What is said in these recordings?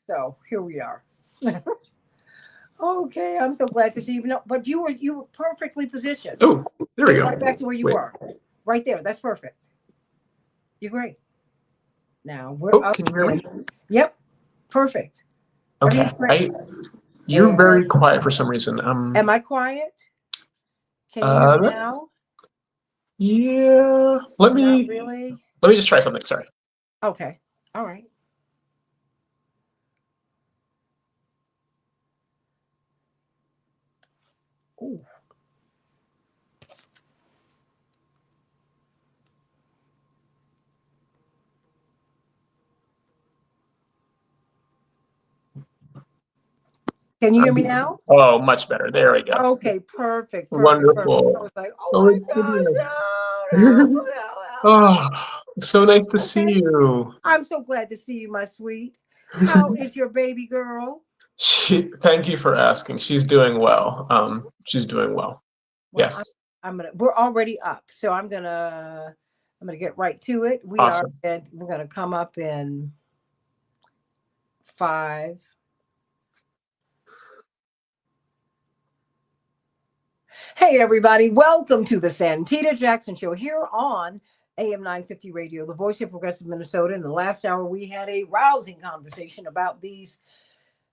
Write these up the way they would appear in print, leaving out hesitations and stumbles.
So here we are. Okay, I'm so glad to see you. No, but you were perfectly positioned. Oh, there we Get go. right back to where you Wait. were. Right there. That's perfect. You're great. Now we're Oh, up can you hear me? Yep. Perfect. Okay. Everything's great. You're And very quiet for some reason. am I quiet? Can you hear me Uh, now? yeah. Not really. Let me just try something. Sorry. Okay. All right. Ooh. Can you hear me now? Oh, much better. There we go. Okay, perfect, perfect, perfect. I Wonderful. was like, oh Oh my my gosh, goodness. no, no, no, no. Oh, it's so nice to see Okay. you. I'm so glad to see you, my sweet. How is your baby girl? Thank you for asking. She's doing well. She's doing well. Well, Yes. we're already up, so I'm gonna get right to it. Awesome. We're gonna come up in 5. Hey everybody, welcome to the Santita Jackson Show here on AM 950 Radio, the voice of progressive Minnesota. In the last hour, we had a rousing conversation about these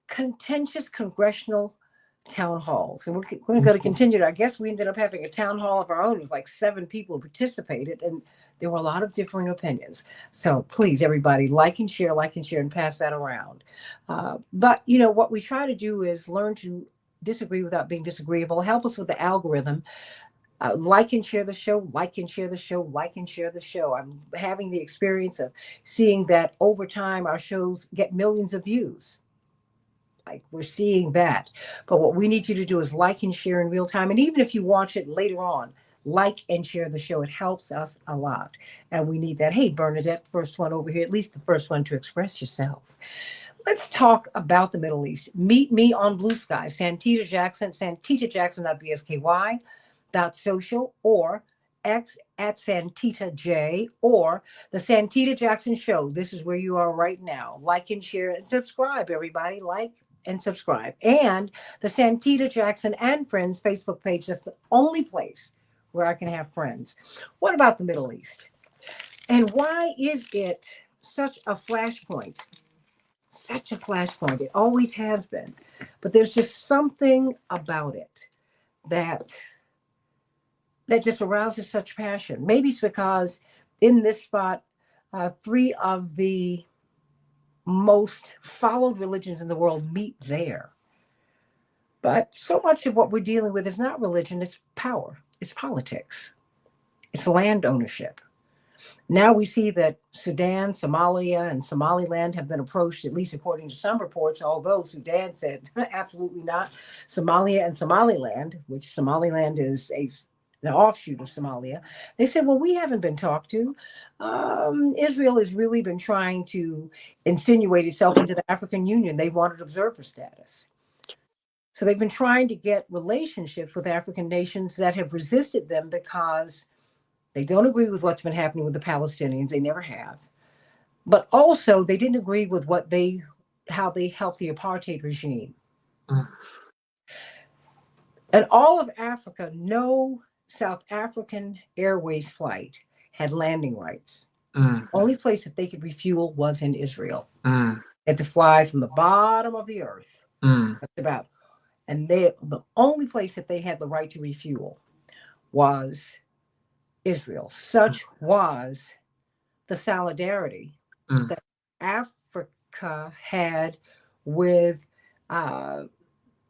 contentious congressional town halls. And we're going to continue. I guess we ended up having a town hall of our own. It was like 7 people who participated, and there were a lot of differing opinions. So please, everybody, like and share, and pass that around. But, what we try to do is learn to disagree without being disagreeable. Help us with the algorithm. Like and share the show, like and share the show, like and share the show. I'm having the experience of seeing that over time our shows get millions of views. Like we're seeing that. But what we need you to do is like and share in real time. And even if you watch it later on, like and share the show. It helps us a lot. And we need that. Hey, Bernadette, first one over here, at least the first one to express yourself. Let's talk about the Middle East. Meet me on Blue Sky, Santita Jackson, santitajackson.bsky.social or X at Santita J or the Santita Jackson Show. This is where you are right now. Like and share and subscribe, everybody. Like and subscribe. And the Santita Jackson and Friends Facebook page. That's the only place where I can have friends. What about the Middle East? And why is it such a flashpoint? Such a flashpoint. It always has been. But there's just something about it that just arouses such passion. Maybe it's because in this spot, 3 of the most followed religions in the world meet there. But so much of what we're dealing with is not religion, it's power, it's politics, it's land ownership. Now we see that Sudan, Somalia, and Somaliland have been approached, at least according to some reports, although Sudan said absolutely not. Somalia and Somaliland, which Somaliland is an offshoot of Somalia, they said, well, we haven't been talked to. Israel has really been trying to insinuate itself into the African Union. They wanted observer status. So they've been trying to get relationships with African nations that have resisted them because they don't agree with what's been happening with the Palestinians. They never have. But also, they didn't agree with how they helped the apartheid regime. Mm. And all of Africa, no South African Airways flight had landing rights. Only place that they could refuel was in Israel. They had to fly from the bottom of the earth. That's about. And the only place that they had the right to refuel was Israel. Such was the solidarity that Africa had with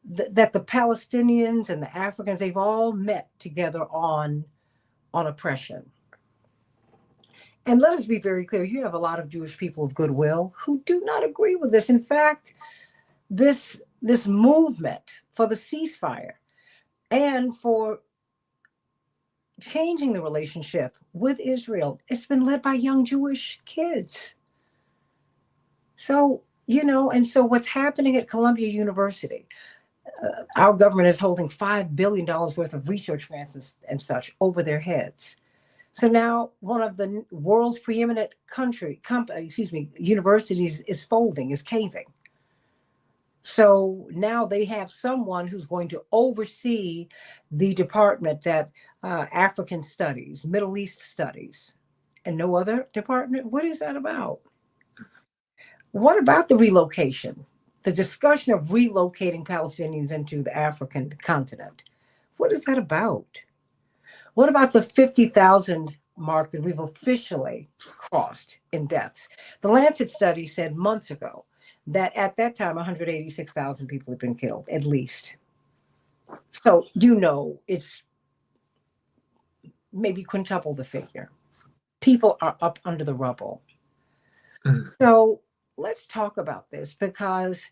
that the Palestinians and the Africans, they've all met together on oppression. And let us be very clear, you have a lot of Jewish people of goodwill who do not agree with this. In fact, this movement for the ceasefire and for changing the relationship with Israel, it's been led by young Jewish kids. So, and so what's happening at Columbia University, our government is holding $5 billion worth of research grants and such over their heads. So now one of the world's preeminent universities is folding, is caving. So now they have someone who's going to oversee the department that African studies, Middle East studies, and no other department. What is that about? What about the relocation? The discussion of relocating Palestinians into the African continent. What is that about? What about the 50,000 mark that we've officially crossed in deaths? The Lancet study said months ago that at that time 186,000 people had been killed, at least. So, it's maybe quintuple the figure. People are up under the rubble. Mm. So, let's talk about this because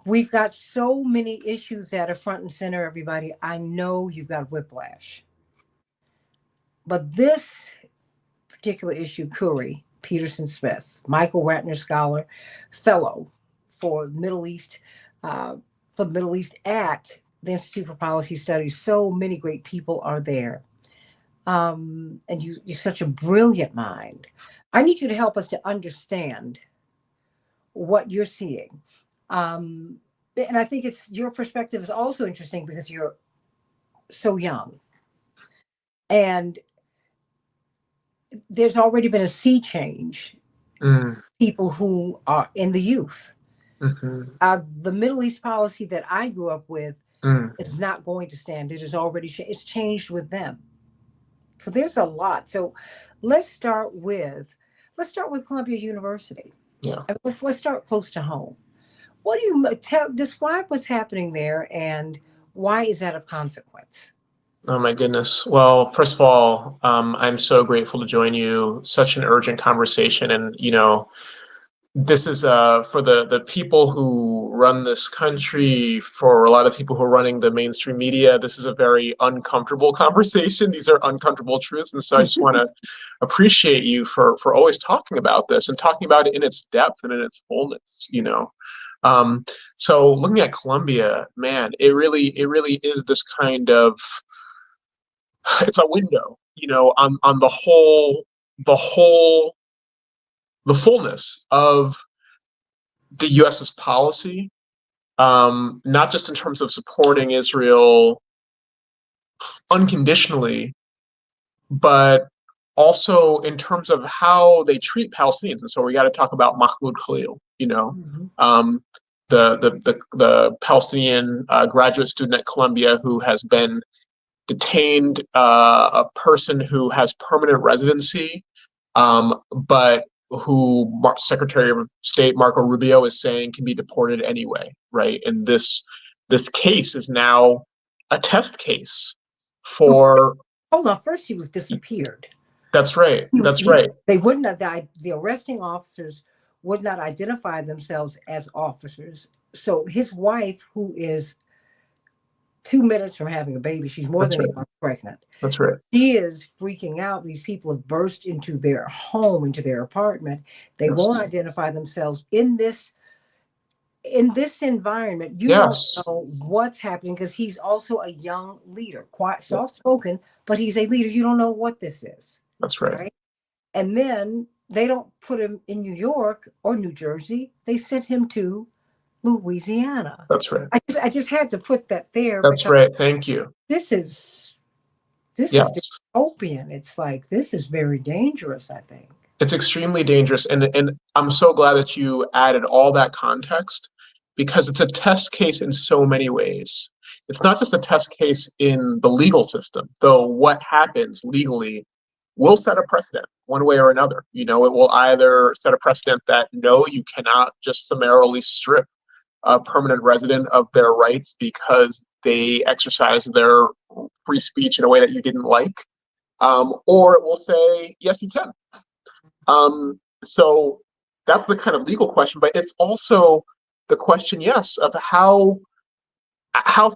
we've got so many issues that are front and center, everybody. I know you've got whiplash. But this particular issue, Curry, Peterson Smith, Michael Ratner Scholar, fellow for Middle East, for the Middle East at the Institute for Policy Studies. So many great people are there. And you're such a brilliant mind. I need you to help us to understand what you're seeing. And I think your perspective is also interesting because you're so young. And there's already been a sea change. Mm. People who are in the youth. Mm-hmm. The Middle East policy that I grew up with Mm. is not going to stand. It is already it's changed with them. So there's a lot. So let's start with Columbia University. Yeah. Let's start close to home. What do you describe what's happening there and why is that of consequence? Oh my goodness. Well, first of all, I'm so grateful to join you. Such an urgent conversation, and this is for the people who run this country, for a lot of people who are running the mainstream media. This is a very uncomfortable conversation. These are uncomfortable truths, and so I just want to appreciate you for always talking about this and talking about it in its depth and in its fullness. So looking at Columbia, man, it really is this kind of, it's a window, on the fullness of the U.S.'s policy, not just in terms of supporting Israel unconditionally, but also in terms of how they treat Palestinians. And so we got to talk about Mahmoud Khalil, Mm-hmm. the Palestinian graduate student at Columbia who has been detained, a person who has permanent residency, but who Secretary of State Marco Rubio is saying can be deported anyway, right? And this case is now a test case for. Hold on. First, he was disappeared. That's right. That's right. They wouldn't have died. The arresting officers would not identify themselves as officers. So his wife, who is 2 minutes from having a baby, she's more than 8 months pregnant. That's right. She is freaking out. These people have burst into their home, into their apartment. They won't identify themselves in this environment. You don't know what's happening because he's also a young leader, quite soft-spoken, but he's a leader. You don't know what this is. That's right. And then they don't put him in New York or New Jersey. They sent him to Louisiana. That's right. I just had to put that there. That's right. Thank you. This is dystopian. It's like, this is very dangerous, I think. It's extremely dangerous. And I'm so glad that you added all that context, because it's a test case in so many ways. It's not just a test case in the legal system, though what happens legally will set a precedent one way or another. It will either set a precedent that, no, you cannot just summarily strip a permanent resident of their rights because they exercise their free speech in a way that you didn't like. Or it will say, yes, you can. So that's the kind of legal question, but it's also the question, yes, of how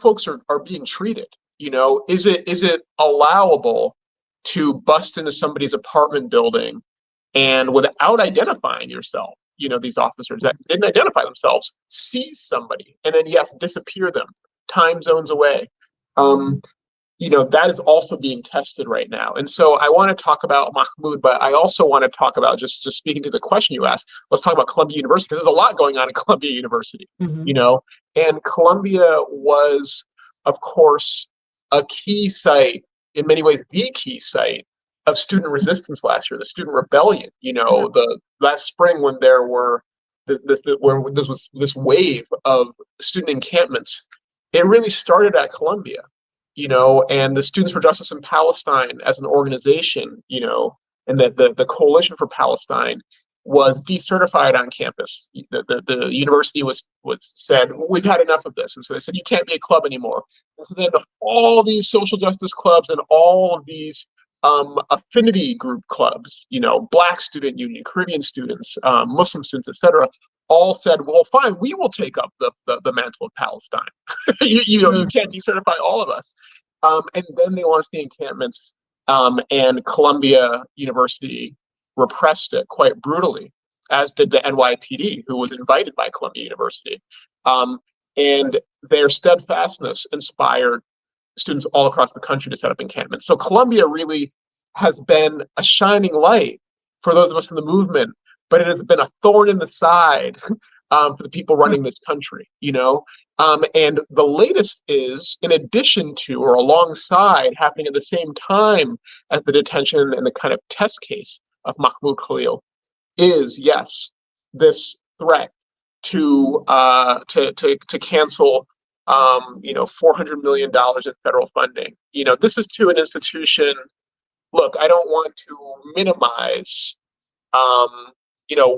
folks are being treated. Is it allowable to bust into somebody's apartment building and, without identifying yourself, these officers that didn't identify themselves, seize somebody and then, yes, disappear them time zones away? that is also being tested right now. And so I want to talk about Mahmoud, but I also want to talk about, just speaking to the question you asked, let's talk about Columbia University, because there's a lot going on at Columbia University, Mm-hmm. and Columbia was, of course, a key site, in many ways, the key site of student resistance last year, the student rebellion, Yeah. the last spring, when there were where there was this wave of student encampments. It really started at Columbia, and the Students for Justice in Palestine as an organization, and the Coalition for Palestine was decertified on campus. The university was said, we've had enough of this. And so they said, you can't be a club anymore. And so then all these social justice clubs and all of these affinity group clubs, Black Student Union, Caribbean students, Muslim students, etc., all said, well, fine, we will take up the mantle of Palestine. You can't decertify all of us. And then they launched the encampments, and Columbia University repressed it quite brutally, as did the NYPD, who was invited by Columbia University. And their steadfastness inspired students all across the country to set up encampments. So Columbia really has been a shining light for those of us in the movement, but it has been a thorn in the side for the people running this country, and the latest is, in addition to or alongside, happening at the same time as the detention and the kind of test case of Mahmoud Khalil, is, yes, this threat to cancel $400 million in federal funding. This is to an institution. Look, I don't want to minimize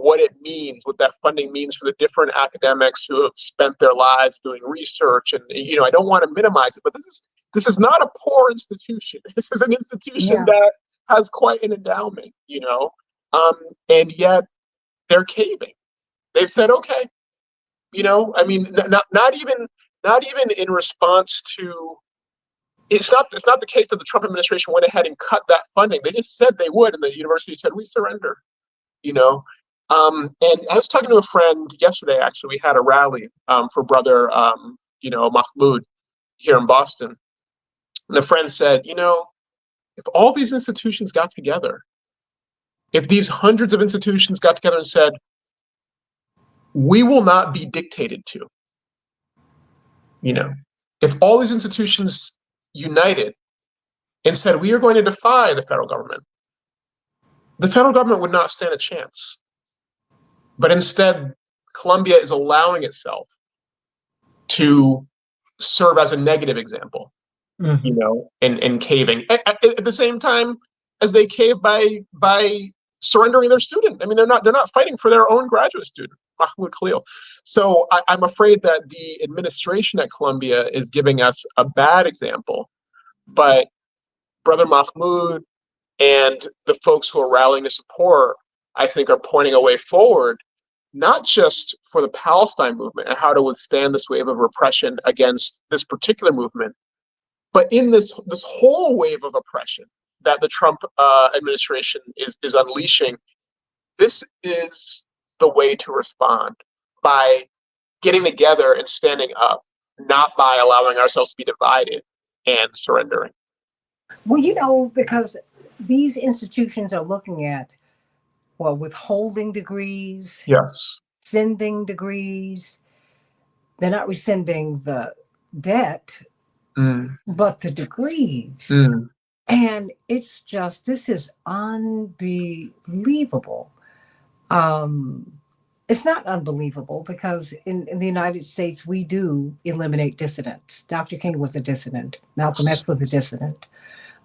what it means, what that funding means for the different academics who have spent their lives doing research, and I don't want to minimize it, but this is not a poor institution. This is an institution that has quite an endowment, and yet they're caving. They've said, okay, I mean, not even in response to. It's not the case that the Trump administration went ahead and cut that funding. They just said they would, and the university said, we surrender. And I was talking to a friend yesterday. Actually, we had a rally for brother, Mahmoud here in Boston, and a friend said, if all these institutions got together, if these hundreds of institutions got together and said, we will not be dictated to, if all these institutions united and said, we are going to defy the federal government would not stand a chance. But instead, Columbia is allowing itself to serve as a negative example, and caving at the same time as they cave by surrendering their student. I mean, they're not fighting for their own graduate student, Mahmoud Khalil. So I'm afraid that the administration at Columbia is giving us a bad example, but Brother Mahmoud and the folks who are rallying to support, I think, are pointing a way forward, not just for the Palestine movement and how to withstand this wave of repression against this particular movement, but in this whole wave of oppression that the Trump administration is unleashing. This is the way to respond, by getting together and standing up, not by allowing ourselves to be divided and surrendering. Well, because these institutions are looking at, withholding degrees, Yes. sending degrees. They're not rescinding the debt, but the degrees. And it's just, this is unbelievable. It's not unbelievable because in the United States, we do eliminate dissidents. Dr. King was a dissident. Malcolm X was a dissident.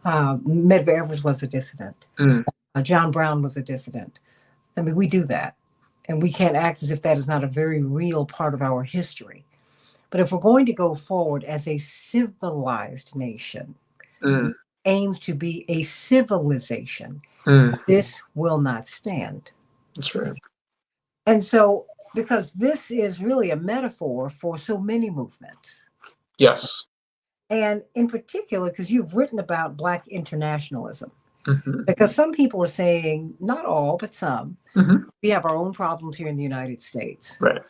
Medgar Evers was a dissident. John Brown was a dissident. I mean, we do that. And we can't act as if that is not a very real part of our history. But if we're going to go forward as a civilized nation, aims to be a civilization, this will not stand. That's right. And so, because this is really a metaphor for so many movements. Yes. And in particular, because you've written about Black internationalism. Because some people are saying, not all, but some, we have our own problems here in the United States. Right.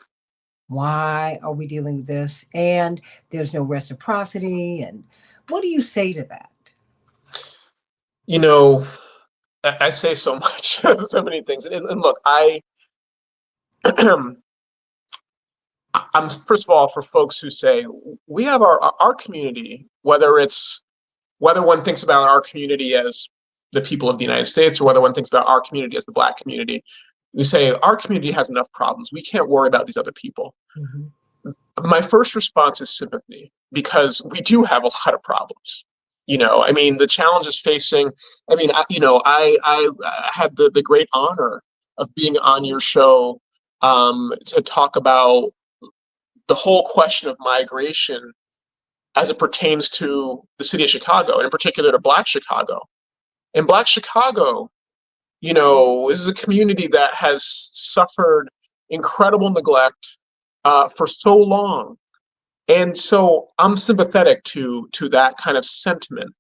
Why are we dealing with this? And there's no reciprocity. And What do you say to that? You know, I say so much, so many things. And look, I'm first of all, for folks who say we have our community, whether one thinks about our community as the people of the United States or whether one thinks about our community as the Black community, we say our community has enough problems. We can't worry about these other people. Mm-hmm. My first response is sympathy, because we do have a lot of problems. I mean, the challenges facing. I mean, I had the great honor of being on your show to talk about the whole question of migration as it pertains to the city of Chicago, and in particular to Black Chicago. And Black Chicago, this is a community that has suffered incredible neglect for so long. And so I'm sympathetic to that kind of sentiment.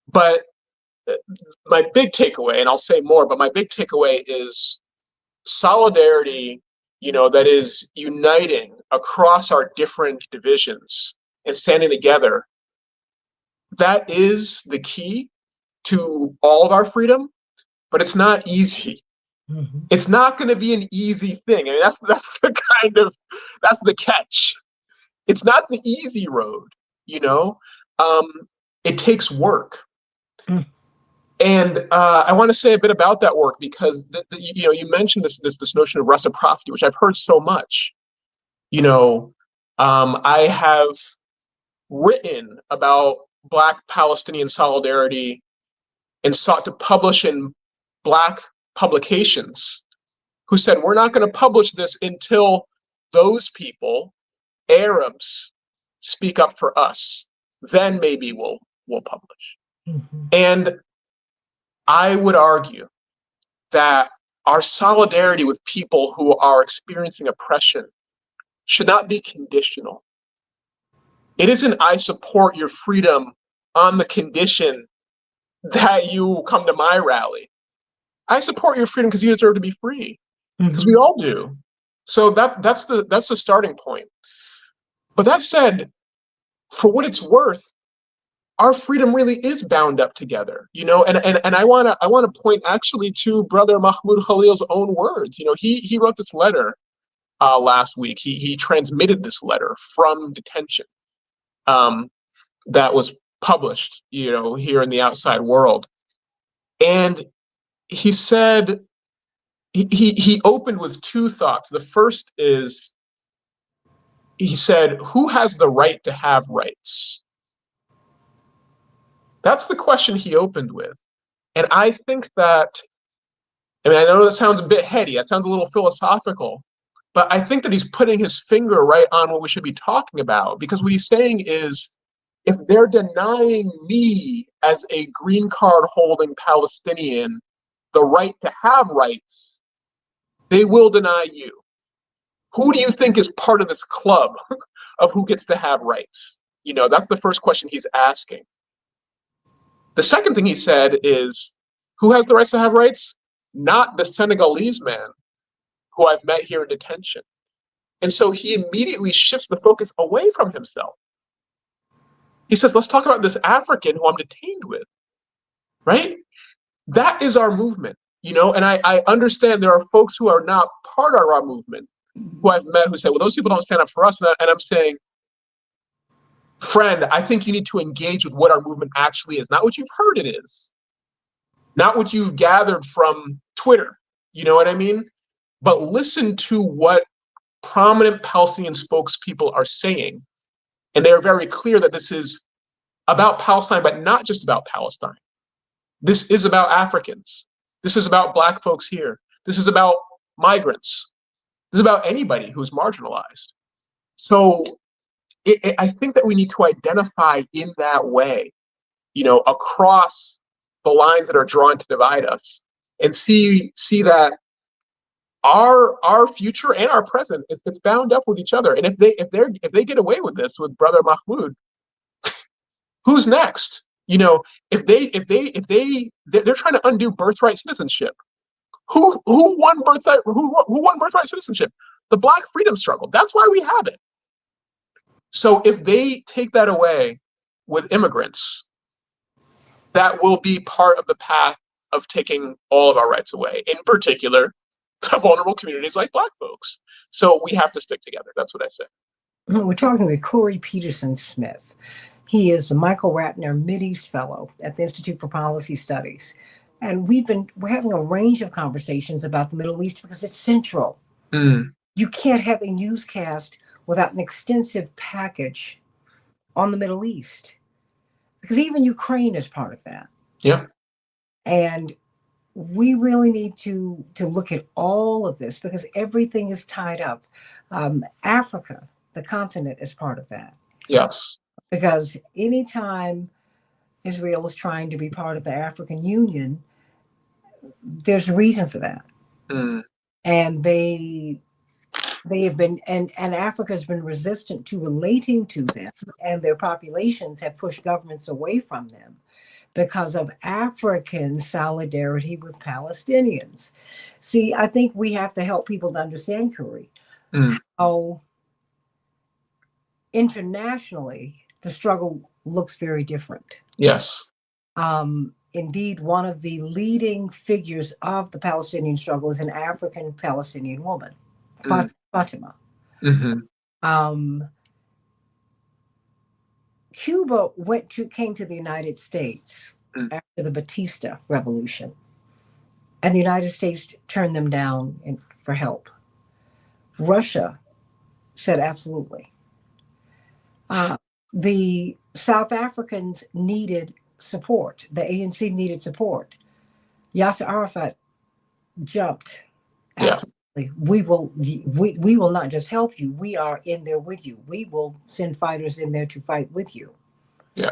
But my big takeaway, and I'll say more, but my big takeaway is solidarity, that is uniting across our different divisions and standing together. That is the key to all of our freedom, but it's not easy. Mm-hmm. It's not going to be an easy thing. I mean, that's the catch. It's not the easy road, you know. It takes work. Mm. And I want to say a bit about that work, because you mentioned this notion of reciprocity, which I've heard so much. I have written about Black Palestinian solidarity and sought to publish in Black publications who said, we're not going to publish this until those people, Arabs, speak up for us. Then maybe we'll publish. Mm-hmm. And I would argue that our solidarity with people who are experiencing oppression should not be conditional. It isn't, I support your freedom on the condition that you come to my rally. I support your freedom because you deserve to be free, because we all do. So that's the starting point. But that said, for what it's worth, our freedom really is bound up together, and I wanna point actually to Brother Mahmoud Khalil's own words. He wrote this letter last week. He transmitted this letter from detention that was published, here in the outside world. And he said, he opened with two thoughts. The first is, he said, who has the right to have rights? That's the question he opened with. And I think that, I mean, I know that sounds a bit heady, that sounds a little philosophical, but I think that he's putting his finger right on what we should be talking about. Because what he's saying is, if they're denying me as a green card holding Palestinian the right to have rights, they will deny you. Who do you think is part of this club of who gets to have rights? That's the first question he's asking. The second thing he said is, who has the rights to have rights? Not the Senegalese man who I've met here in detention. And so he immediately shifts the focus away from himself. He says, let's talk about this African who I'm detained with, right? That is our movement, and I understand there are folks who are not part of our movement who I've met who say, well, those people don't stand up for us. And I'm saying, friend, I think you need to engage with what our movement actually is, not what you've heard it is, not what you've gathered from Twitter, you know what I mean? But listen to what prominent Palestinian spokespeople are saying. And they are very clear that this is about Palestine, but not just about Palestine. This is about Africans. This is about Black folks here. This is about migrants. This is about anybody who's marginalized. So I think that we need to identify in that way, across the lines that are drawn to divide us, and see that our future and our present, it's bound up with each other. And if they get away with this with Brother Mahmoud, who's next? If they're trying to undo birthright citizenship. Who won birthright citizenship? The Black freedom struggle. That's why we have it. So if they take that away, with immigrants, that will be part of the path of taking all of our rights away, in particular, vulnerable communities like Black folks. So we have to stick together. That's what I say. We're talking with Corey Peterson Smith. He is the Michael Ratner Mideast Fellow at the Institute for Policy Studies. And we're having a range of conversations about the Middle East because it's central. Mm. You can't have a newscast without an extensive package on the Middle East, because even Ukraine is part of that. Yeah. And we really need to look at all of this because everything is tied up. Africa, the continent, is part of that. Yes. Because anytime Israel is trying to be part of the African Union, there's a reason for that. Mm. And they have been, and Africa has been resistant to relating to them, and their populations have pushed governments away from them because of African solidarity with Palestinians. See, I think we have to help people to understand, Curry, how internationally the struggle looks very different. Yes. Indeed, one of the leading figures of the Palestinian struggle is an African Palestinian woman, Fatima. Mm-hmm. Cuba came to the United States after the Batista Revolution, and the United States turned them down for help. Russia said absolutely. The South Africans needed support. The ANC needed support. Yasser Arafat jumped. Absolutely. Yeah. We will not just help you. We are in there with you. We will send fighters in there to fight with you. Yeah.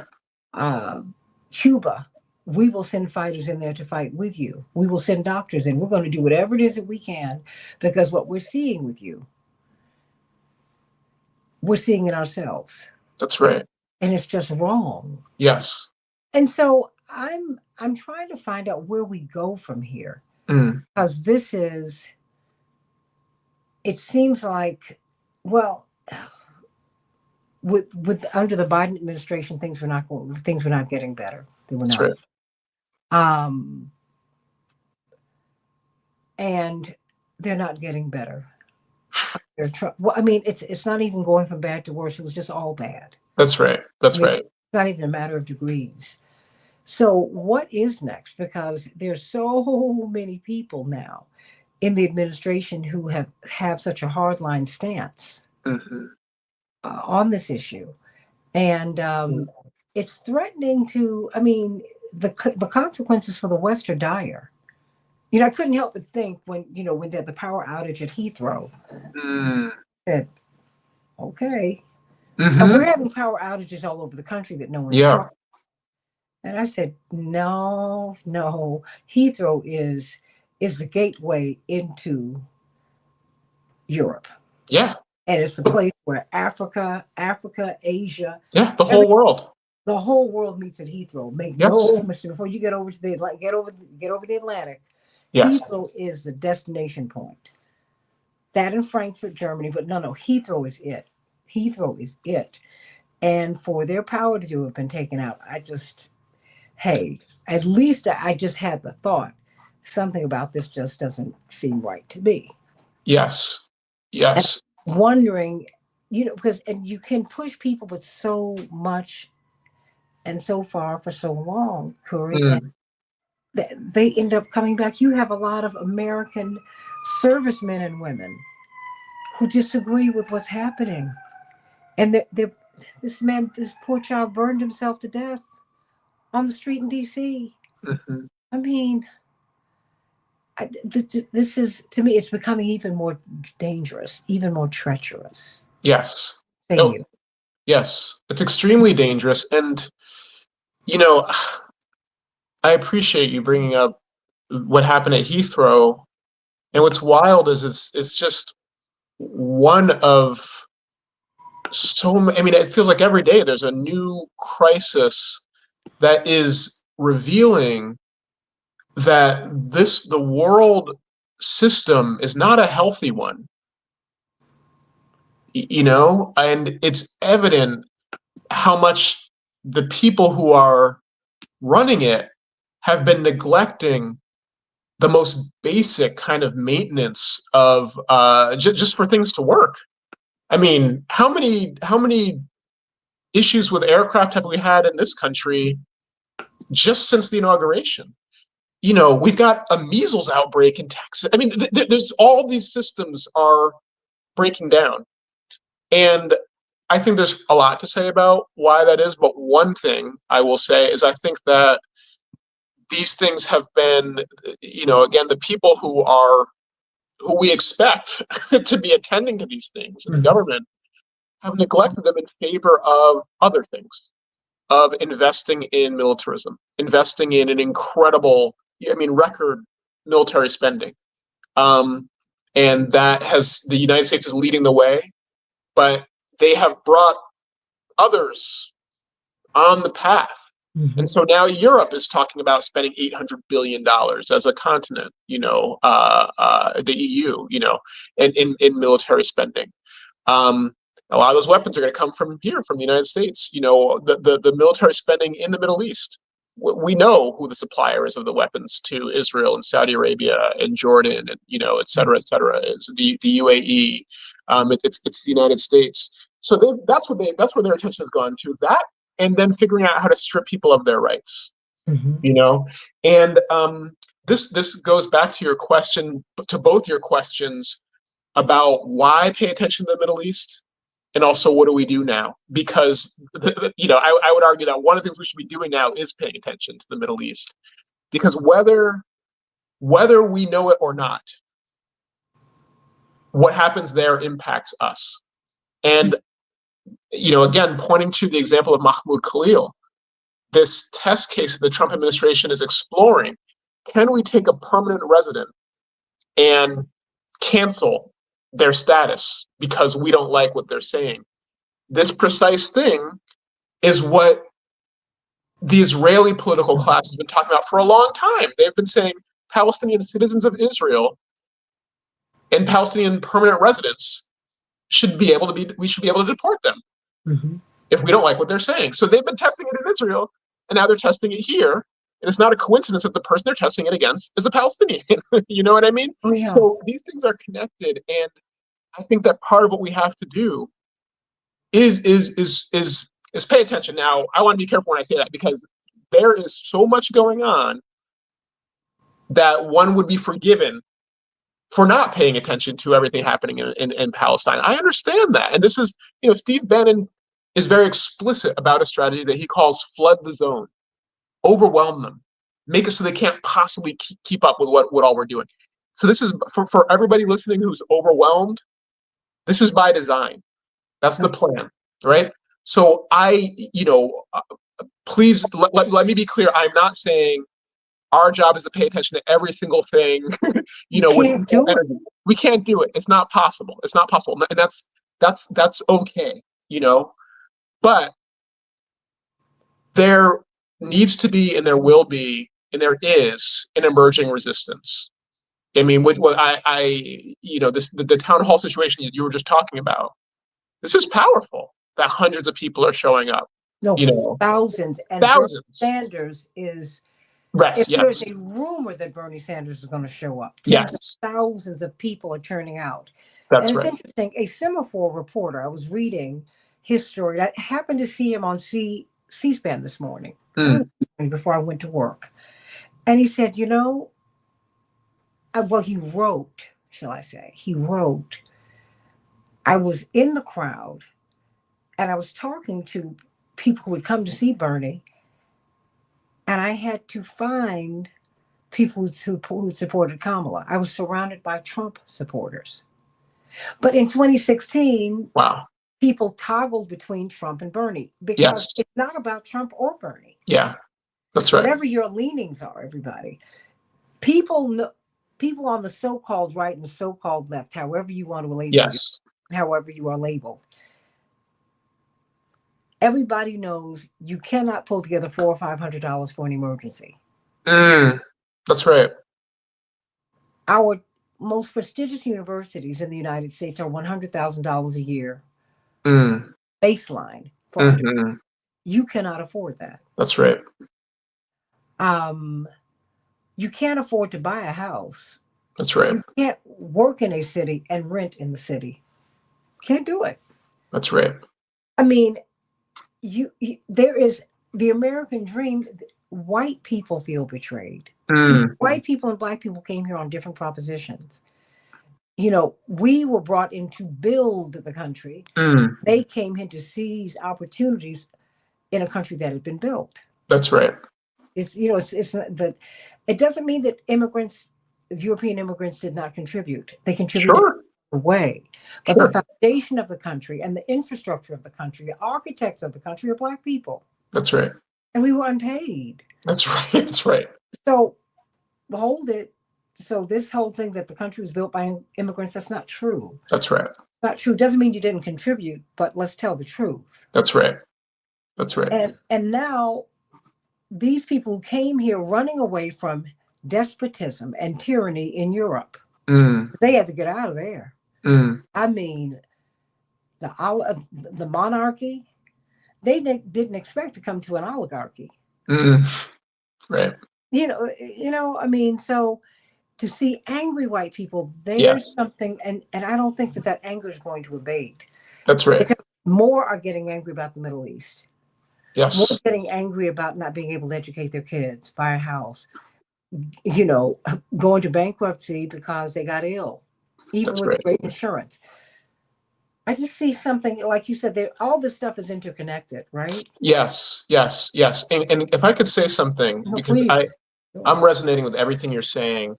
Cuba, we will send fighters in there to fight with you. We will send doctors in. We're going to do whatever it is that we can, because what we're seeing with you, we're seeing it ourselves. That's right. And it's just wrong. Yes. And so I'm trying to find out where we go from here. Because this is, it seems like, well, with under the Biden administration, things were not getting better. They were not. Right. And they're not getting better. Well, I mean, it's not even going from bad to worse. It was just all bad. That's right. That's right. It's not even a matter of degrees. So what is next? Because there's so many people now in the administration who have such a hardline stance on this issue, and it's threatening to. I mean, the consequences for the West are dire. You know, I couldn't help but think when the power outage at Heathrow, said, okay, and we're having power outages all over the country that no one's talking. And I said, no, Heathrow is the gateway into Europe. Yeah. And it's the place where Africa, Asia. Yeah, the whole world. The whole world meets at Heathrow. Make no mistake, before you get over to get over the Atlantic, Heathrow is the destination point. That in Frankfurt, Germany, but no, Heathrow is it. Heathrow is it. And for their power to have been taken out, at least I just had the thought, something about this just doesn't seem right to me. Yes. And wondering, because you can push people with so much and so far for so long, Curry, and they end up coming back. You have a lot of American servicemen and women who disagree with what's happening. And this poor child burned himself to death on the street in D.C. I mean, this is, to me, it's becoming even more dangerous, even more treacherous. Yes. Thank you. Yes, it's extremely dangerous. And, I appreciate you bringing up what happened at Heathrow. And what's wild is it's just one of so many. I mean, it feels like every day there's a new crisis that is revealing that the world system is not a healthy one, and it's evident how much the people who are running it have been neglecting the most basic kind of maintenance of just for things to work. I mean, how many issues with aircraft have we had in this country just since the inauguration? You know, we've got a measles outbreak in Texas. I mean, there's all these systems are breaking down. And I think there's a lot to say about why that is. But one thing I will say is I think that these things have been, you know, again, the people who we expect to be attending to these things in the government have neglected them in favor of other things, of investing in militarism, investing in an incredible, I mean, record military spending. And that has, the United States is leading the way, but they have brought others on the path. And so now Europe is talking about spending $800 billion as a continent, you know, the EU, you know, in military spending. A lot of those weapons are going to come from here, from the United States. You know, the military spending in the Middle East. We know who the supplier is of the weapons to Israel and Saudi Arabia and Jordan and, you know, et cetera, is the UAE. It's the United States. So that's where their attention has gone to, that, and then figuring out how to strip people of their rights. You know, and this goes back to your question, to both your questions about why pay attention to the Middle East, and also what do we do now? Because you know, I would argue that one of the things we should be doing now is paying attention to the Middle East, because whether we know it or not, what happens there impacts us. And you know, again, pointing to the example of Mahmoud Khalil, this test case that the Trump administration is exploring, can we take a permanent resident and cancel their status because we don't like what they're saying? This precise thing is what the Israeli political class has been talking about for a long time. They've been saying Palestinian citizens of Israel and Palestinian permanent residents should be able to be, we should be able to deport them if we don't like what they're saying. So they've been testing it in Israel, and now they're testing it here. And it's not a coincidence that the person they're testing it against is a Palestinian. You know what I mean? Oh, yeah. So these things are connected, and I think that part of what we have to do is pay attention. Now, I want to be careful when I say that, because there is so much going on that one would be forgiven for not paying attention to everything happening in Palestine. I understand that. And this is, you know, Steve Bannon is very explicit about a strategy that he calls flood the zone, overwhelm them, make it so they can't possibly keep up with what all we're doing. So this is, for everybody listening who's overwhelmed, this is by design. That's the plan, right? So you know, please let me be clear. I'm not saying our job is to pay attention to every single thing, you know, with energy. We can't do it. It's not possible. It's not possible. And that's okay, you know, but there needs to be, and there will be, and there is an emerging resistance. I mean, what you know, the town hall situation you were just talking about, this is powerful that hundreds of people are showing up. No, you know, thousands. And thousands. Bernie Sanders is, Yes, if there's a rumor that Bernie Sanders is going to show up, tens of thousands of people are turning out. That's and it's right. interesting. A Semaphore reporter, I was reading his story. I happened to see him on C-SPAN this morning, before I went to work. And he said, you know, well, he wrote, shall I say, I was in the crowd and I was talking to people who would come to see Bernie, and I had to find people who supported Kamala. I was surrounded by Trump supporters. But in 2016, wow, people toggled between Trump and Bernie, because it's not about Trump or Bernie. Yeah, that's right. Whatever your leanings are, everybody, people on the so-called right and the so-called left, however you want to label it, however you are labeled, everybody knows you cannot pull together $400 or $500 for an emergency. That's right. Our most prestigious universities in the United States are $100,000 a year baseline for You cannot afford that. That's right. Um, you can't afford to buy a house. That's right. You can't work in a city and rent in the city. Can't do it. That's right. I mean, there is the American dream. White people feel betrayed. See, Mm, white people and black people came here on different propositions. We were brought in to build the country. mm, They came here to seize opportunities in a country that had been built. that's right. It's not that it doesn't mean that European immigrants did not contribute. They contributed Sure. in a way, but the Sure. foundation of the country and the infrastructure of the country, the architects of the country are black people, That's right. and we were unpaid. That's right. That's right. So hold it. So this whole thing that the country was built by immigrants, that's not true. That's right. Not true. Doesn't mean you didn't contribute, but let's tell the truth. That's right. That's right. And now these people who came here running away from despotism and tyranny in Europe, Mm, they had to get out of there. mm, I mean, the monarchy, they didn't expect to come to an oligarchy. mm, right. I mean, so to see angry white people, there's Yes. something, and I don't think that anger is going to abate. That's right. Because more are getting angry about the Middle East. More Yes. getting angry about not being able to educate their kids, buy a house, going to bankruptcy because they got ill, even That's with right. great insurance. I just see something, like you said, all this stuff is interconnected, right? Yes. Yes. Yes. And if I could say something, No, because please. I'm resonating with everything you're saying.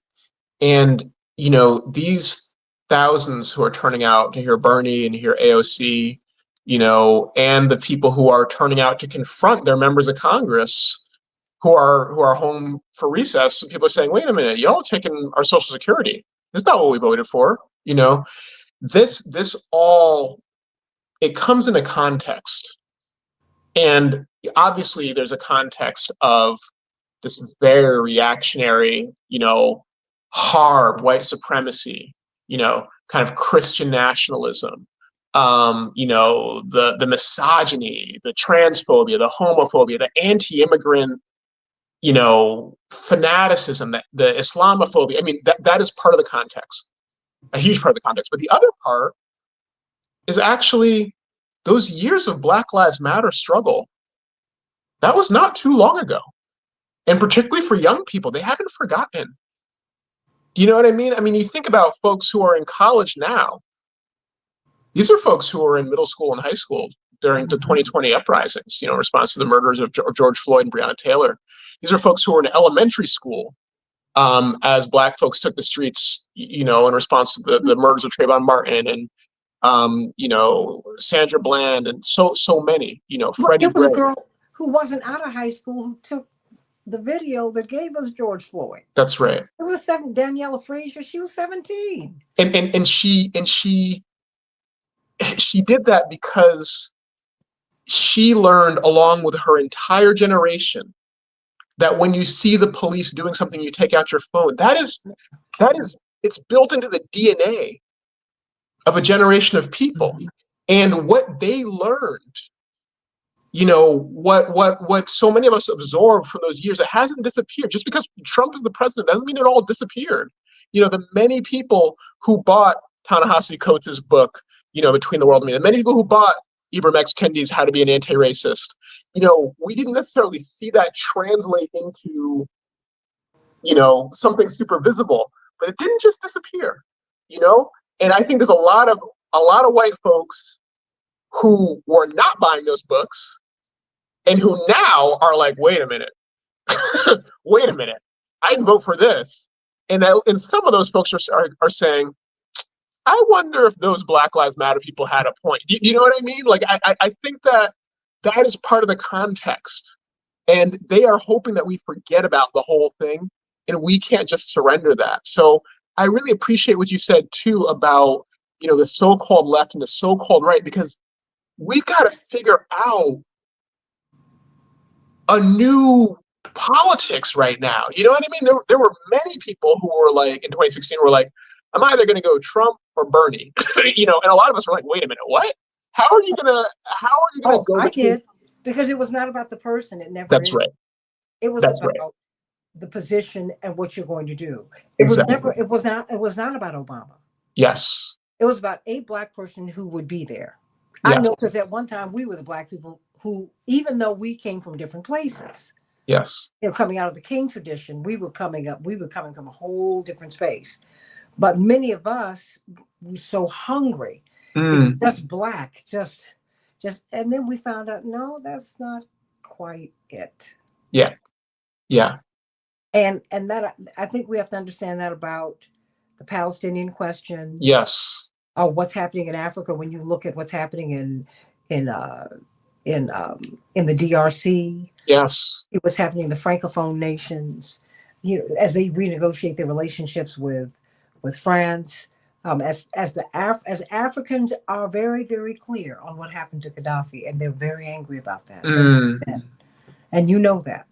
And, these thousands who are turning out to hear Bernie and hear AOC, and the people who are turning out to confront their members of Congress who are home for recess, and people are saying, wait a minute, y'all taking our Social Security. This is not what we voted for. This all, it comes in a context. And obviously there's a context of this very reactionary, hard white supremacy, kind of Christian nationalism, the misogyny, the transphobia, the homophobia, the anti-immigrant, fanaticism, the Islamophobia. I mean, that is part of the context, a huge part of the context. But the other part is actually those years of Black Lives Matter struggle. That was not too long ago. And particularly for young people, they haven't forgotten. Do you know what I mean? I mean, you think about folks who are in college now. These are folks who were in middle school and high school during the 2020 uprisings, in response to the murders of George Floyd and Breonna Taylor. These are folks who were in elementary school as Black folks took the streets, in response to the murders of Trayvon Martin and, Sandra Bland and so many, Freddie It was a Gray. girl who wasn't out of high school who took the video that gave us George Floyd. That's right. It was Daniela Frazier. She was 17. And she did that because she learned, along with her entire generation, that when you see the police doing something, you take out your phone. That is it's built into the DNA of a generation of people. And what they learned, what so many of us absorbed from those years, it hasn't disappeared. Just because Trump is the president doesn't mean it all disappeared. The many people who bought Ta-Nehisi Coates' book, Between the World and Me, the many people who bought Ibram X. Kendi's How to Be an Anti-Racist, we didn't necessarily see that translate into, something super visible, but it didn't just disappear, And I think there's a lot of white folks who were not buying those books and who now are like, wait a minute, I'd vote for this. And some of those folks are saying, I wonder if those Black Lives Matter people had a point. You know what I mean? Like, I think that is part of the context. And they are hoping that we forget about the whole thing, and we can't just surrender that. So I really appreciate what you said, too, about, the so-called left and the so-called right, because we've got to figure out a new politics right now. You know what I mean? There were many people who were like, in 2016, were like, I'm either going to go Trump or Bernie, and a lot of us were like, wait a minute, what? How are you going to I go between? did. Because it was not about the person. It never That's is. right. It was That's right. about the position and what you're going to do. It was never. Exactly. It was not about Obama. Yes. It was about a black person who would be there. I Yes. know because at one time we were the black people who, even though we came from different places, Yes. coming out of the King tradition, we were coming up. We were coming from a whole different space. But many of us were so hungry. If Mm. just black, just, and then we found out, no, that's not quite it. Yeah. Yeah. And that I think we have to understand that about the Palestinian question, Yes. or what's happening in Africa. When you look at what's happening in in the DRC, Yes. what's happening in the Francophone nations, as they renegotiate their relationships with France. As Africans are very very clear on what happened to Gaddafi, and they're very angry about that. Very Mm. upset. And you know that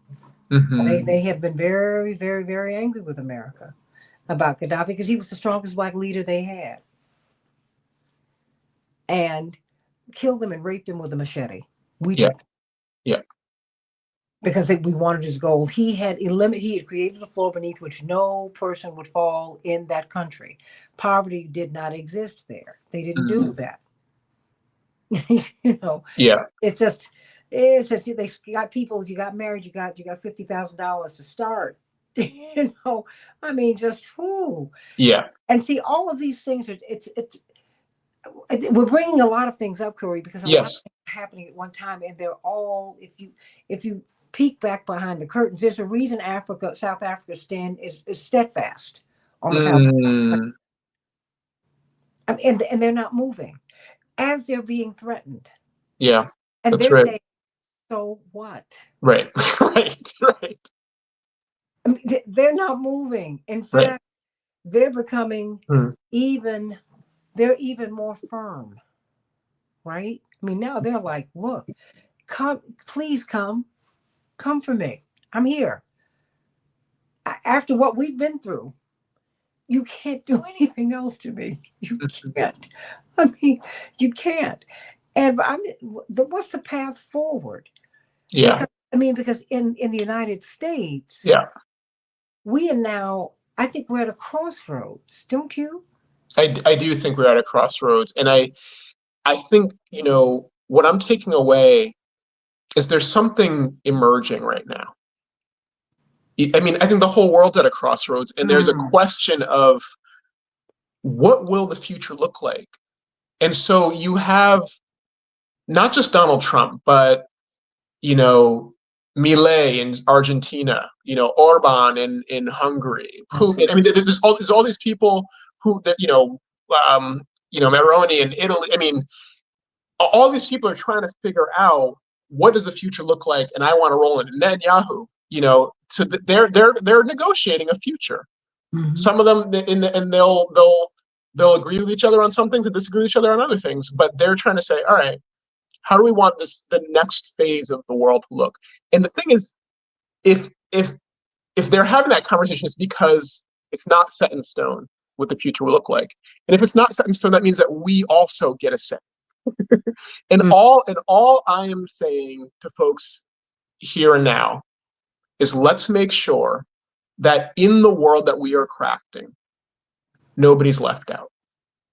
Mm-hmm. they have been very very very angry with America about Gaddafi because he was the strongest black leader they had, and killed him and raped him with a machete. We Yeah. did, Yeah. because we wanted his gold. He had created a floor beneath which no person would fall in that country. Poverty did not exist there. They didn't do Mm. that. you know, Yeah. it's just they got people. You got married. You got $50,000 to start. I mean, just who. Yeah. And see, all of these things are. We're bringing a lot of things up, Corey, because a lot of Yes. things are happening at one time, and they're all. If you peek back behind the curtains, there's a reason South Africa is steadfast on the Palestine, Mm. and they're not moving as they're being threatened, Yeah. and That's they're right. saying, "So what?" Right. Right. Right. I mean, they're not moving. In Right. fact, they're becoming Mm. even. They're even more firm, right? I mean, now they're like, "Look, come, please come for me. I'm here. After what we've been through, you can't do anything else to me. You can't. I mean, you can't." And what's the path forward? Yeah. Because I mean, because in the United States, Yeah. we are now. I think we're at a crossroads, don't you? I do think we're at a crossroads, and I think what I'm taking away is there's something emerging right now. I mean, I think the whole world's at a crossroads, and there's a Mm. question of what will the future look like? And so you have not just Donald Trump, but you know, Milei in Argentina, Orban in Hungary, Putin. I Absolutely. mean, there's all these people who that Maroni in Italy. I mean, all these people are trying to figure out what does the future look like, and I want to roll in Netanyahu. So they're negotiating a future. Mm-hmm. Some of them and they'll agree with each other on some things and disagree with each other on other things, but they're trying to say, all right, how do we want the next phase of the world to look? And the thing is, if if if they're having that conversation, it's because it's not set in stone what the future will look like. And if it's not set in stone, that means that we also get a say. And Mm. all I am saying to folks here and now is let's make sure that in the world that we are crafting, nobody's left out.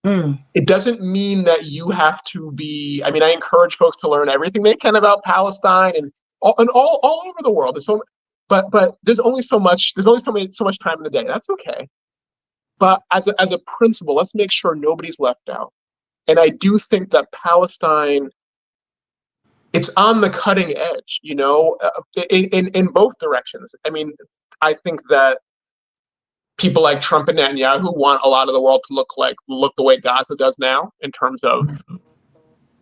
Mm. It doesn't mean that you have to be. I mean, I encourage folks to learn everything they can about Palestine and all over the world. But there's only so much. There's only so much time in the day. That's okay. But as a principle, let's make sure nobody's left out. And I do think that Palestine, it's on the cutting edge, in both directions. I mean, I think that people like Trump and Netanyahu want a lot of the world to look the way Gaza does now in terms of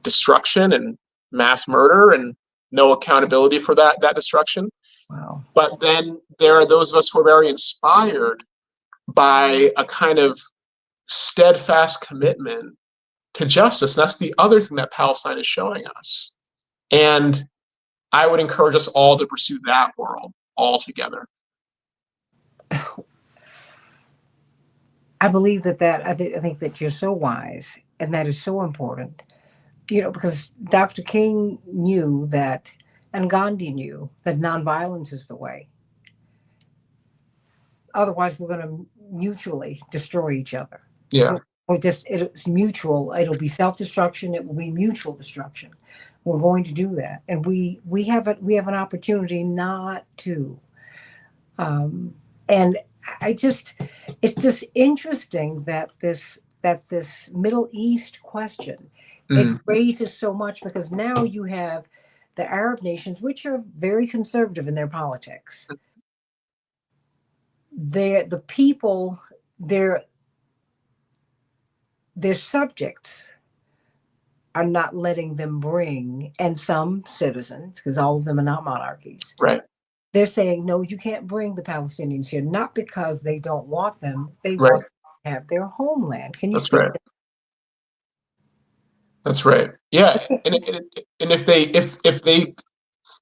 destruction and mass murder and no accountability for that destruction. Wow. But then there are those of us who are very inspired by a kind of steadfast commitment to justice. And that's the other thing that Palestine is showing us. And I would encourage us all to pursue that world all together. I believe I think that you're so wise, and that is so important. Because Dr. King knew that And Gandhi knew that nonviolence is the way. Otherwise, we're going to mutually destroy each other. Yeah. Or just it's mutual. It'll be self-destruction. It will be mutual destruction. We're going to do that, and we have an opportunity not to. And I just it's just interesting that this Middle East question it Mm. raises so much because now you have the Arab nations, which are very conservative in their politics. The people, their their subjects are not letting them bring, and some citizens, because all of them are not monarchies, Right. they're saying, no, you can't bring the Palestinians here, not because they don't want them, they Right. want to have their homeland. Can you That's speak right. to That's right. Yeah. that? And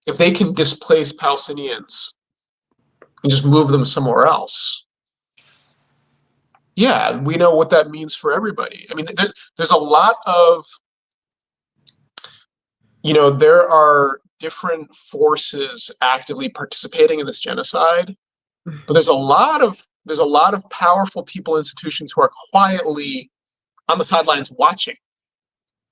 if they can displace Palestinians and just move them somewhere else, yeah, we know what that means for everybody. I mean, there's a lot of, there are different forces actively participating in this genocide, but there's a lot of powerful people, institutions who are quietly on the sidelines watching.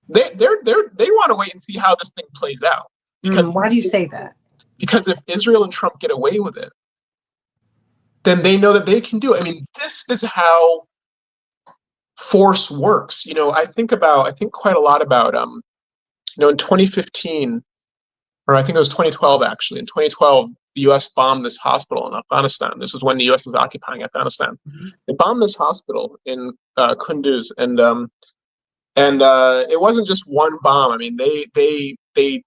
They want to wait and see how this thing plays out because Why do you say that? if Israel and Trump get away with it, then they know that they can do it. I mean, this is how force works. I think quite a lot about in 2015, or I think it was 2012 actually. In 2012, the U.S. bombed this hospital in Afghanistan. This was when the U.S. was occupying Afghanistan. Mhm. They bombed this hospital in Kunduz, and it wasn't just one bomb. I mean, they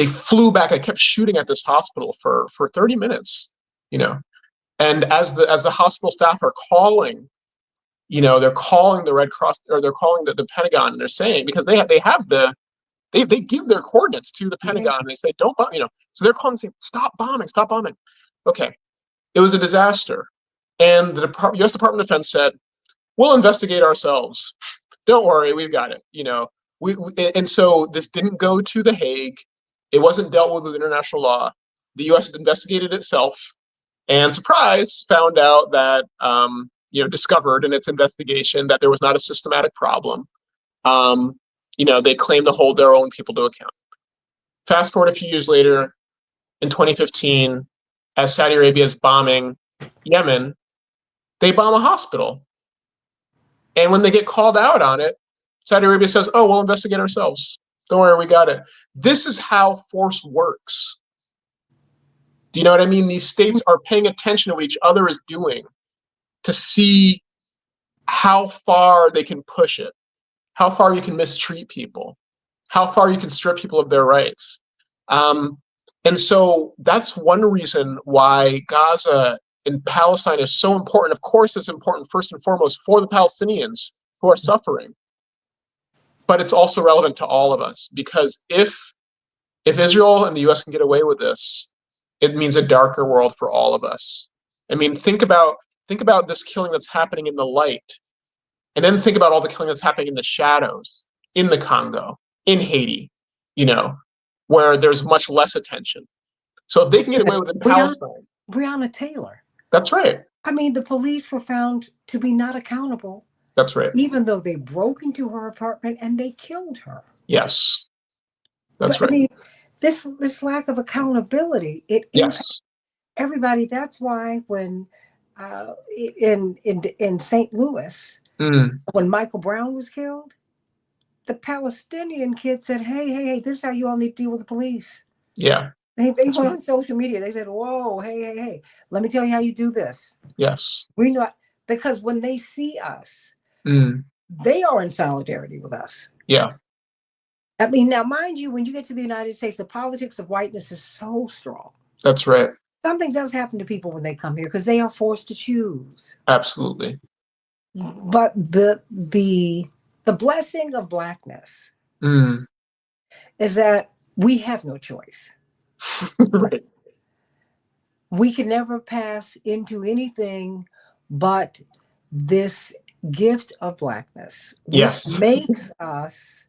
flew back and kept shooting at this hospital for 30 minutes. You know, and as the hospital staff are calling, they're calling the Red Cross, or they're calling the Pentagon, and they're saying, because they give their coordinates to the Yeah. Pentagon, and they say, don't bomb, so they're calling saying, stop bombing, stop bombing. Okay, it was a disaster, and the U.S. Department of Defense said, we'll investigate ourselves. Don't worry, we've got it. And so this didn't go to The Hague. It wasn't dealt with international law. The U.S. investigated itself, and surprise, found out that discovered in its investigation that there was not a systematic problem. They claim to hold their own people to account. Fast forward a few years later, in 2015, as Saudi Arabia is bombing Yemen, they bomb a hospital. And when they get called out on it, Saudi Arabia says, oh, we'll investigate ourselves. Don't worry, we got it. This is how force works. Do you know what I mean? These states are paying attention to what each other is doing to see how far they can push it, how far you can mistreat people, how far you can strip people of their rights. And so that's one reason why Gaza and Palestine is so important. Of course, it's important first and foremost for the Palestinians who are suffering, but it's also relevant to all of us, because if Israel and the U.S. can get away with this, it means a darker world for all of us. I mean, think about this killing that's happening in the light, and then think about all the killing that's happening in the shadows, in the Congo, in Haiti, where there's much less attention. So if they can get away with it in Palestine, Breonna Taylor. that's right. I mean, the police were found to be not accountable, That's right. even though they broke into her apartment and they killed her. Yes, that's But I right. mean, this lack of accountability, it impacts Yes. everybody. That's why when in St. Louis, Mm, when Michael Brown was killed, the Palestinian kid said, "Hey, hey, hey, this is how you all need to deal with the police." yeah. They That's went right. on social media. They said, "Whoa, hey, hey, hey, let me tell you how you do this." Yes. We know because when they see us, Mm, they are in solidarity with us. yeah. I mean, now, mind you, when you get to the United States, the politics of whiteness is so strong. That's right. Something does happen to people when they come here because they are forced to choose. Absolutely. But the blessing of blackness Mm, is that we have no choice. right. We can never pass into anything but this gift of blackness, which Yes. makes us,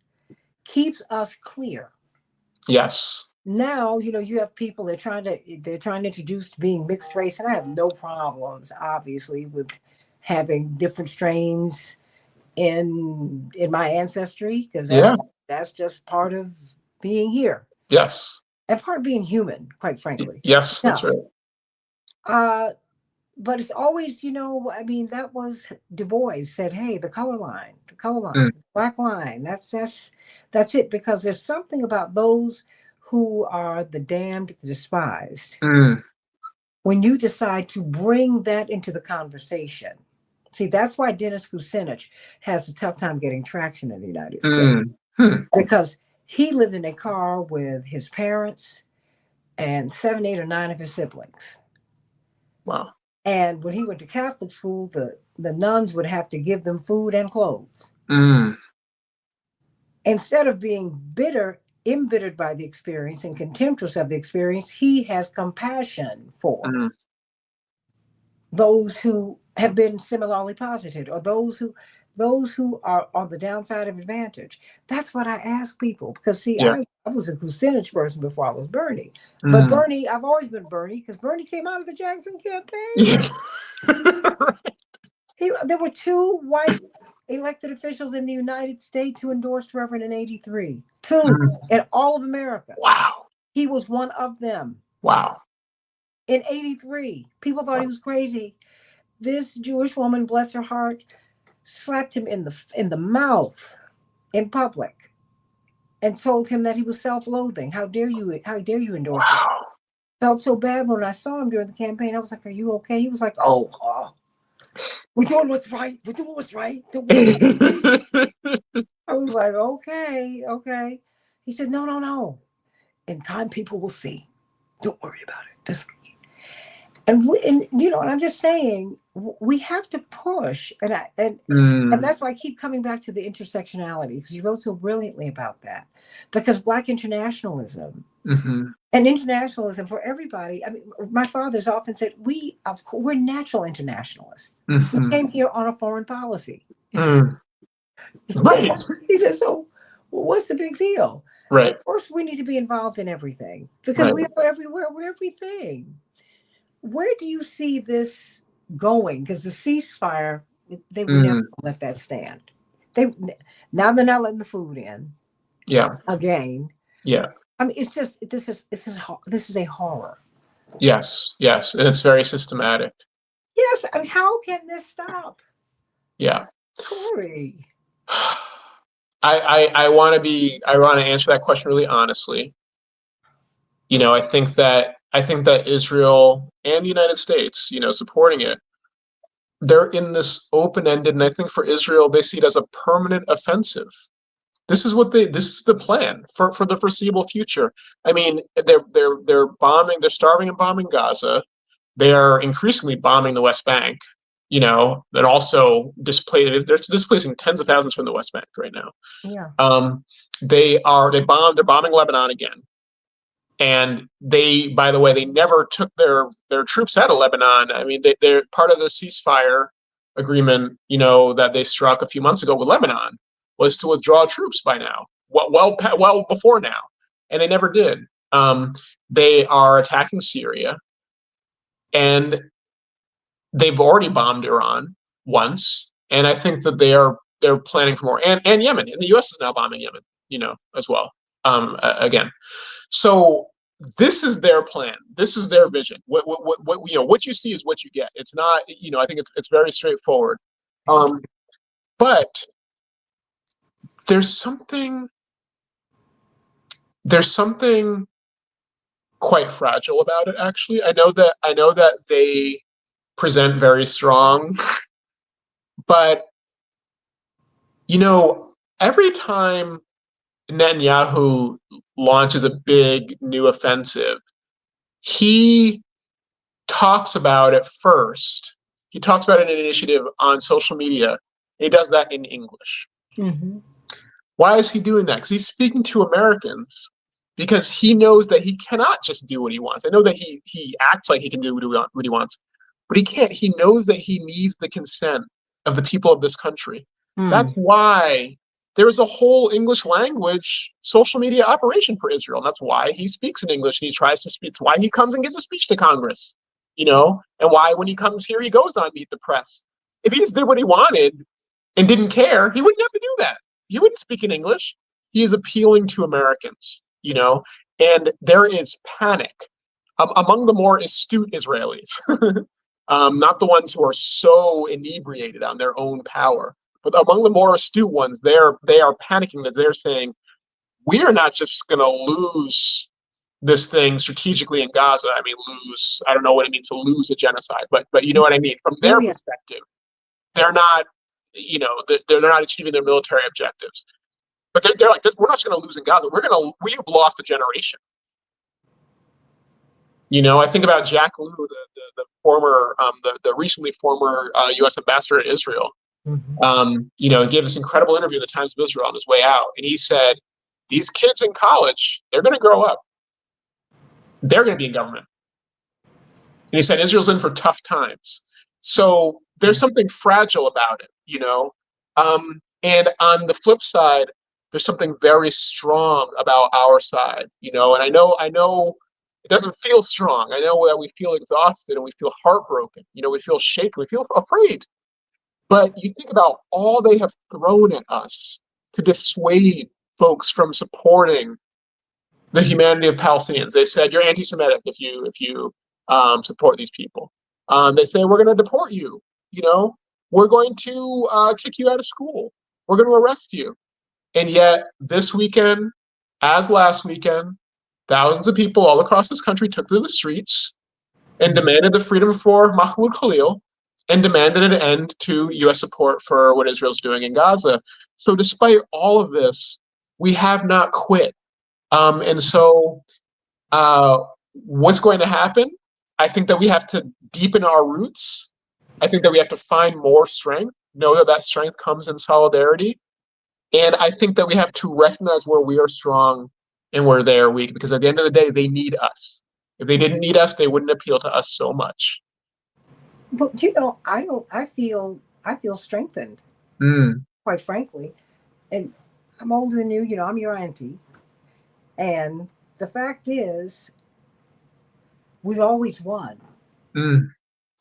keeps us clear. Yes. now, you have people they're trying to introduce being mixed race, and I have no problems, obviously, with having different strains in my ancestry, because Yeah. that's just part of being here Yes. and part of being human, quite frankly. Yes, that's Now, right. uh, but it's always, I mean, that was Du Bois said, "Hey, the color Mm, line, black line. That's it." Because there's something about those who are the damned, the despised. mm, When you decide to bring that into the conversation, see, that's why Dennis Kucinich has a tough time getting traction in the United States, mm, hmm. because he lived in a car with his parents and 7, 8, or 9 of his siblings. Wow. And when he went to Catholic school, the nuns would have to give them food and clothes. Mm, Instead of being embittered by the experience and contemptuous of the experience, he has compassion for mm, those who have been similarly posited, or those who are on the downside of advantage. That's what I ask people, because see, yeah. I was a Kucinich person before I was Bernie. But Mm. Bernie, I've always been Bernie, because Bernie came out of the Jackson campaign. Yeah. There were two white elected officials in the United States who endorsed Reverend in '83. Two Mm. in all of America. Wow. He was one of them. Wow. In '83, people thought he Wow. was crazy. This Jewish woman, bless her heart, slapped him in the mouth in public and told him that he was self-loathing. How dare you? How dare you endorse this? Wow. Felt so bad when I saw him during the campaign. I was like, "Are you okay?" He was like, "Oh, we're doing what's right. We're doing what's right. We're doing." I was like, "Okay, okay." He said, "No, no, no. In time, people will see. Don't worry about it. Just." And I'm just saying, we have to push, and Mm, that's why I keep coming back to the intersectionality, because you wrote so brilliantly about that. Because Black internationalism mhm, and internationalism for everybody. I mean, my father's often said, we're natural internationalists. We mhm, came here on a foreign policy. mm. Right. He said, "So, what's the big deal? Of Right. course, we need to be involved in everything, because Right. we are everywhere. We're everything." Where do you see this going? Because the ceasefire, they were never Mm, going to let that stand. They Now they're not letting the food in yeah. again. Yeah. I mean, it's just this is a horror. Yes. Yes. And it's very systematic. Yes, I mean, how can this stop, Yeah. Corey? I want to answer that question really honestly. I think that Israel and the United States, supporting it, they're in this open-ended, and I think for Israel, they see it as a permanent offensive. This is the plan for the foreseeable future. I mean, they're starving and bombing Gaza. They are increasingly bombing the West Bank, and also they're displacing tens of thousands from the West Bank right now. Yeah, Um, they're bombing Lebanon again. And by the way, they never took their troops out of Lebanon. I mean, they're part of the ceasefire agreement, that they struck a few months ago with Lebanon was to withdraw troops by now, well before now, and they never did. They are attacking Syria, and they've already bombed Iran once, and I think that they're planning for more, and Yemen, and the U.S. is now bombing Yemen, as well. Again, so this is their plan. This is their vision. What you see is what you get. It's not, I think it's very straightforward. thank Um, but there's something there's something quite fragile about it. Actually, I know that they present very strong, but you know, every time Netanyahu launches a big new offensive, he talks about it first. He talks about an initiative on social media. He does that in English. you. Hmm. Why is he doing that? Because he's speaking to Americans because he knows that he cannot just do what he wants. I know that he acts like he can do what he wants, but he can't. He knows that he needs the consent of the people of this country. Mm. That's why there is a whole English language social media operation for Israel. And that's why he speaks in English and he tries to speak. It's why he comes and gives a speech to Congress, and why when he comes here, he goes on Meet the Press. If he just did what he wanted and didn't care, he wouldn't have to do that. He wouldn't speak in English. He is appealing to Americans, and there is panic among the more astute Israelis, not the ones who are so inebriated on their own power, but among the more astute ones, they are panicking that they're saying, we are not just going to lose this thing strategically in Gaza. I mean, lose, I don't know what it means to lose a genocide, but you know what I mean? From their perspective, they're not, they're not achieving their military objectives. But they're like, we're not just going to lose in Gaza. We have lost a generation. I think about Jack Lew, the former, the recently former U.S. ambassador to Israel. He gave this incredible interview in the Times of Israel on his way out, and he said, "These kids in college, they're going to grow up. They're going to be in government." And he said, "Israel's in for tough times." So there's something fragile about it, and on the flip side, there's something very strong about our side, and I know it doesn't feel strong. I know that we feel exhausted and we feel heartbroken. We feel shaken. We feel afraid. But you think about all they have thrown at us to dissuade folks from supporting the humanity of Palestinians. They said, you're anti-Semitic if you support these people. They say, we're going to deport you. We're going to kick you out of school. We're going to arrest you. And yet this weekend, as last weekend, thousands of people all across this country took to the streets and demanded the freedom for Mahmoud Khalil and demanded an end to U.S. support for what Israel's doing in Gaza. So despite all of this, we have not quit. And so what's going to happen? I think that we have to deepen our roots. I think that we have to find more strength, know that strength comes in solidarity. And I think that we have to recognize where we are strong and where they are weak, because at the end of the day, they need us. If they didn't need us, they wouldn't appeal to us so much. But I feel strengthened, quite frankly. And I'm older than you, I'm your auntie. And the fact is, we've always won.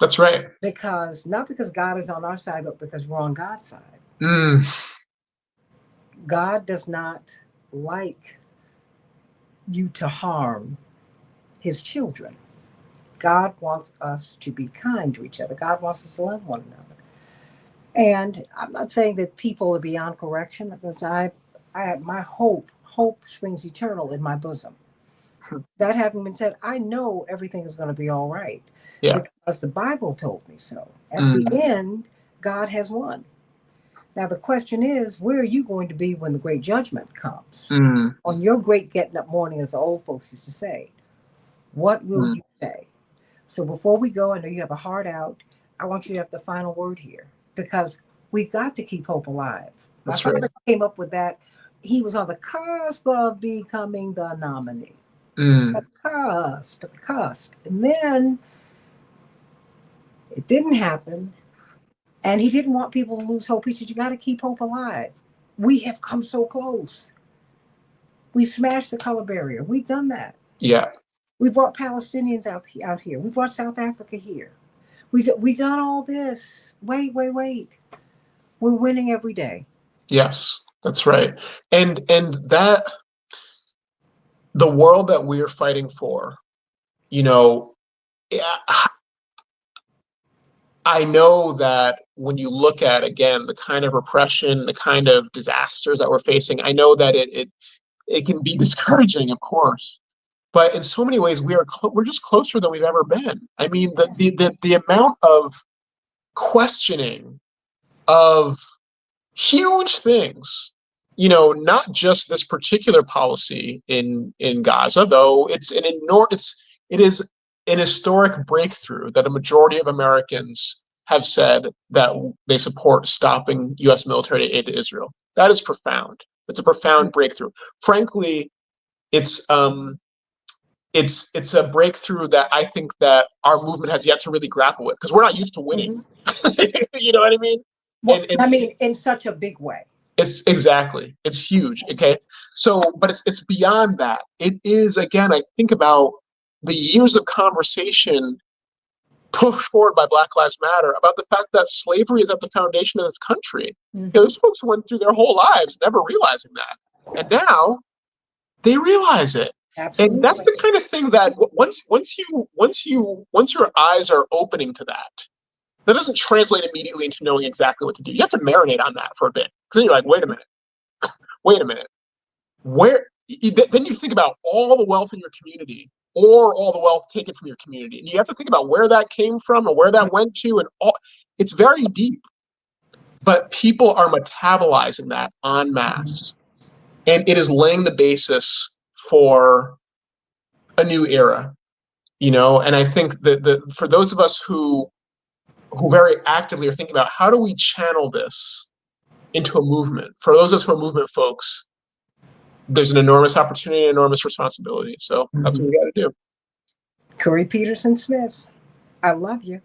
That's right. Not because God is on our side, but because we're on God's side. God does not like you to harm his children. God wants us to be kind to each other. God wants us to love one another. And I'm not saying that people are beyond correction, because I have my hope springs eternal in my bosom. That having been said, I know everything is going to be all right. Yeah. Because the Bible told me so. At the end, God has won. Now, the question is, where are you going to be when the great judgment comes? On your great getting up morning, as the old folks used to say, what will you say? So before we go, I know you have a heart out. I want you to have the final word here, because we've got to keep hope alive. That's My father came up with that. He was on the cusp of becoming the nominee. The cusp. And then it didn't happen. And he didn't want people to lose hope. He said, you got to keep hope alive. We have come so close. We smashed the color barrier. We've done that. Yeah. We brought Palestinians out here. We brought South Africa here. We've done all this. Wait. We're winning every day. Yes, that's right. And that the world that we're fighting for, I know that when you look at, again, the kind of repression, the kind of disasters that we're facing, I know that it can be discouraging, of course. But in so many ways, we're just closer than we've ever been. I mean, the amount of questioning of huge things, not just this particular policy in Gaza, though it is an historic breakthrough that a majority of Americans have said that they support stopping U.S. military aid to Israel. That is profound. It's a profound breakthrough. Frankly, it's a breakthrough that I think that our movement has yet to really grapple with, because we're not used to winning. You know what I mean? Well, I mean, in such a big way. It's exactly. It's huge. Okay. So, but it's beyond that. It is, again, I think about the years of conversation pushed forward by Black Lives Matter about the fact that slavery is at the foundation of this country. Mm-hmm. Those folks went through their whole lives never realizing that. And now they realize it. Absolutely. And that's the kind of thing that once your eyes are opening to that, that doesn't translate immediately into knowing exactly what to do. You have to marinate on that for a bit. Because you're like, wait a minute. Where then you think about all the wealth in your community or all the wealth taken from your community. And you have to think about where that came from and where that went to, and all it's very deep. But people are metabolizing that en masse. And it is laying the basis for a new era, and I think that for those of us who very actively are thinking about how do we channel this into a movement, for those of us who are movement folks, there's an enormous opportunity and enormous responsibility. So that's what we got to do. Corey Peterson Smith, I love you.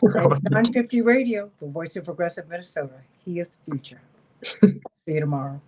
950 Radio, the voice of progressive Minnesota. He is the future. See you tomorrow.